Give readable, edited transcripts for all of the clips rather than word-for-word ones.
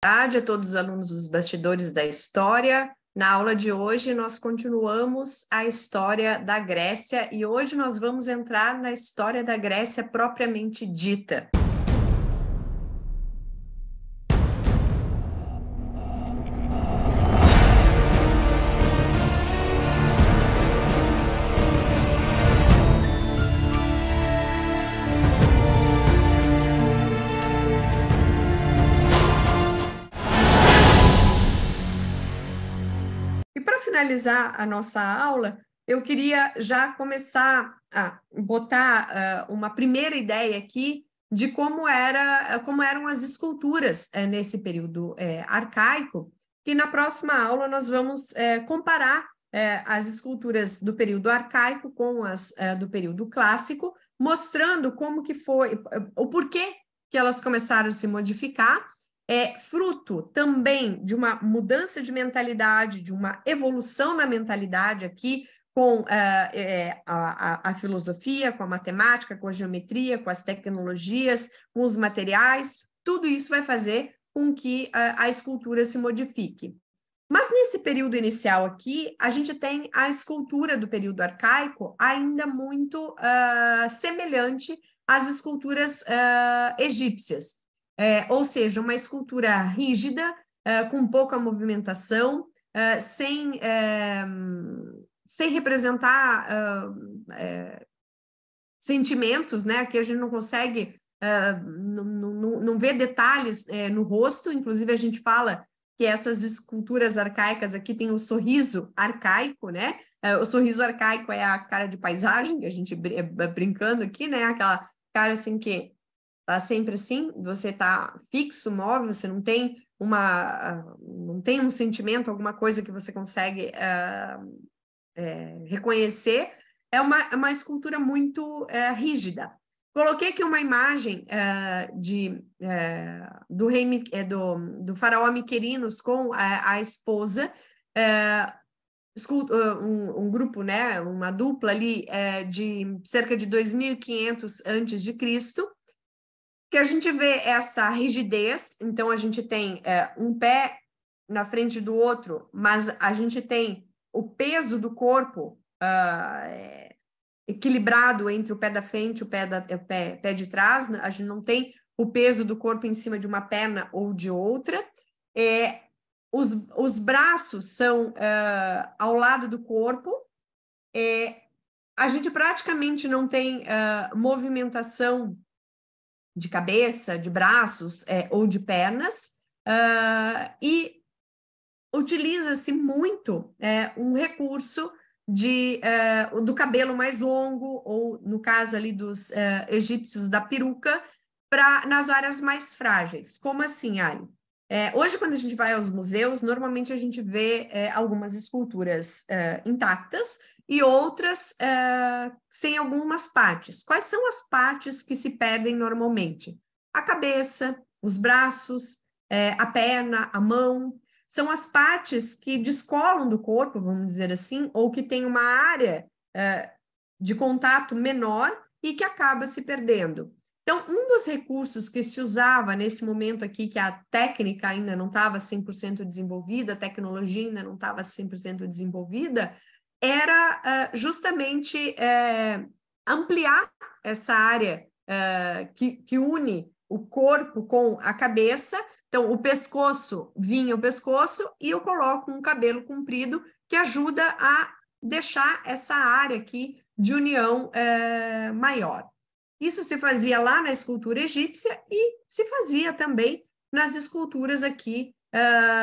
Tarde a todos os alunos dos Bastidores da História. Na aula de hoje, nós continuamos a história da Grécia e hoje nós vamos entrar na história da Grécia propriamente dita. E para finalizar a nossa aula, eu queria já começar a botar uma primeira ideia aqui de como eram as esculturas nesse período arcaico, que na próxima aula nós vamos comparar as esculturas do período arcaico com as do período clássico, mostrando como que foi, o porquê que elas começaram a se modificar, fruto também de uma mudança de mentalidade, de uma evolução na mentalidade aqui, com a filosofia, com a matemática, com a geometria, com as tecnologias, com os materiais, tudo isso vai fazer com que a escultura se modifique. Mas nesse período inicial aqui, a gente tem a escultura do período arcaico ainda muito semelhante às esculturas egípcias. Ou seja, uma escultura rígida, com pouca movimentação, sem representar sentimentos, né? Aqui a gente não consegue, não vê detalhes no rosto, inclusive a gente fala que essas esculturas arcaicas aqui têm o sorriso arcaico, né? O sorriso arcaico é a cara de paisagem, que a gente brincando aqui, né? Aquela cara assim que tá sempre assim, você tá fixo, móvel, você não tem um sentimento, alguma coisa que você consegue reconhecer. É uma escultura muito rígida. Coloquei aqui uma imagem do faraó Miquerinos com a esposa, um grupo, né, uma dupla ali de cerca de 2.500 antes de Cristo, que a gente vê essa rigidez. Então a gente tem um pé na frente do outro, mas a gente tem o peso do corpo equilibrado entre o pé da frente e o pé de trás. A gente não tem o peso do corpo em cima de uma perna ou de outra. Os braços são ao lado do corpo. A gente praticamente não tem movimentação de cabeça, de braços ou de pernas, e utiliza-se muito um recurso do cabelo mais longo, ou no caso ali dos egípcios, da peruca, nas áreas mais frágeis. Como assim, Ali? Hoje, quando a gente vai aos museus, normalmente a gente vê algumas esculturas intactas e outras sem algumas partes. Quais são as partes que se perdem normalmente? A cabeça, os braços, a perna, a mão. São as partes que descolam do corpo, vamos dizer assim, ou que tem uma área de contato menor e que acaba se perdendo. Então, um dos recursos que se usava nesse momento aqui, que a técnica ainda não estava 100% desenvolvida, a tecnologia ainda não estava 100% desenvolvida, era justamente ampliar essa área que une o corpo com a cabeça. Então, o pescoço, vinha o pescoço, e eu coloco um cabelo comprido que ajuda a deixar essa área aqui de união maior. Isso se fazia lá na escultura egípcia e se fazia também nas esculturas aqui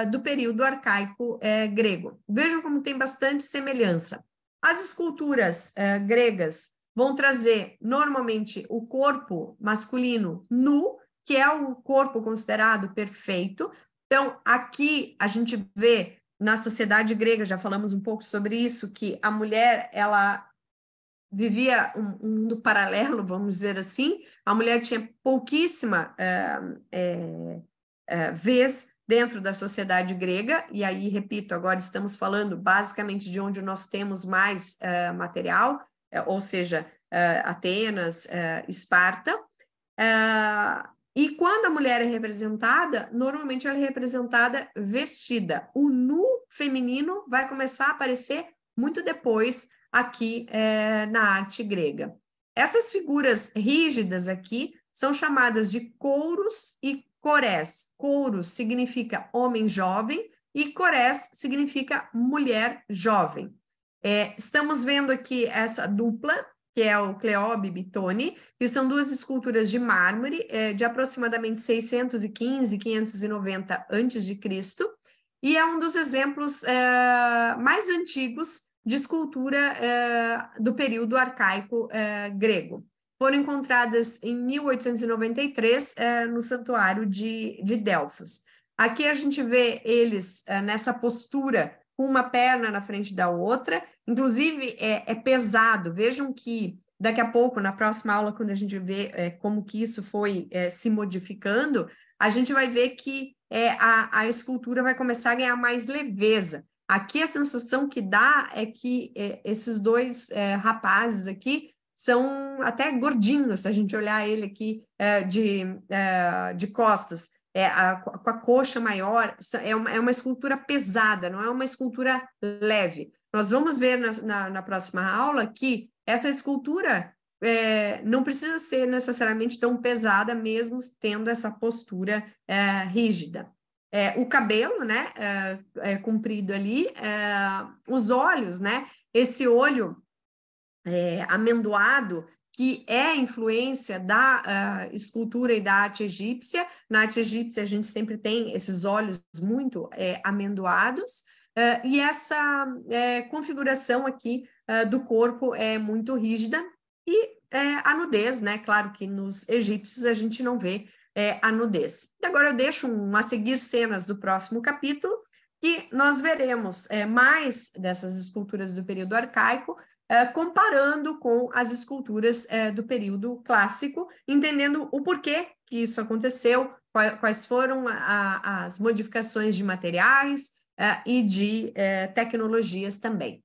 do período arcaico grego. Vejam como tem bastante semelhança. As esculturas gregas vão trazer, normalmente, o corpo masculino nu, que é o corpo considerado perfeito. Então, aqui a gente vê, na sociedade grega, já falamos um pouco sobre isso, que a mulher, ela vivia um mundo paralelo, vamos dizer assim. A mulher tinha pouquíssima vez dentro da sociedade grega, e aí, repito, agora estamos falando basicamente de onde nós temos mais material, ou seja, Atenas, Esparta. E quando a mulher é representada, normalmente ela é representada vestida. O nu feminino vai começar a aparecer muito depois aqui na arte grega. Essas figuras rígidas aqui são chamadas de couros e corés. Couros significa homem jovem e corés significa mulher jovem. Estamos vendo aqui essa dupla, que é o Cleobe e Bitone, que são duas esculturas de mármore de aproximadamente 615 e 590 a.C., e é um dos exemplos mais antigos de escultura do período arcaico grego. Foram encontradas em 1893 no santuário de Delfos. Aqui a gente vê eles nessa postura, com uma perna na frente da outra, inclusive é pesado. Vejam que daqui a pouco, na próxima aula, quando a gente vê como que isso foi se modificando, a gente vai ver que a escultura vai começar a ganhar mais leveza. Aqui a sensação que dá é que esses dois rapazes aqui são até gordinhos, se a gente olhar ele aqui de costas. Com a coxa maior, é uma escultura pesada, não é uma escultura leve. Nós vamos ver na próxima aula que essa escultura não precisa ser necessariamente tão pesada, mesmo tendo essa postura rígida. O cabelo, né, comprido ali, os olhos, né, esse olho amendoado, que é a influência da escultura e da arte egípcia. Na arte egípcia, a gente sempre tem esses olhos muito amendoados, e essa configuração aqui do corpo é muito rígida, e a nudez, né? Claro que nos egípcios a gente não vê a nudez. E agora eu deixo a seguir cenas do próximo capítulo, que nós veremos mais dessas esculturas do período arcaico, comparando com as esculturas do período clássico, entendendo o porquê que isso aconteceu, quais foram as modificações de materiais e de tecnologias também.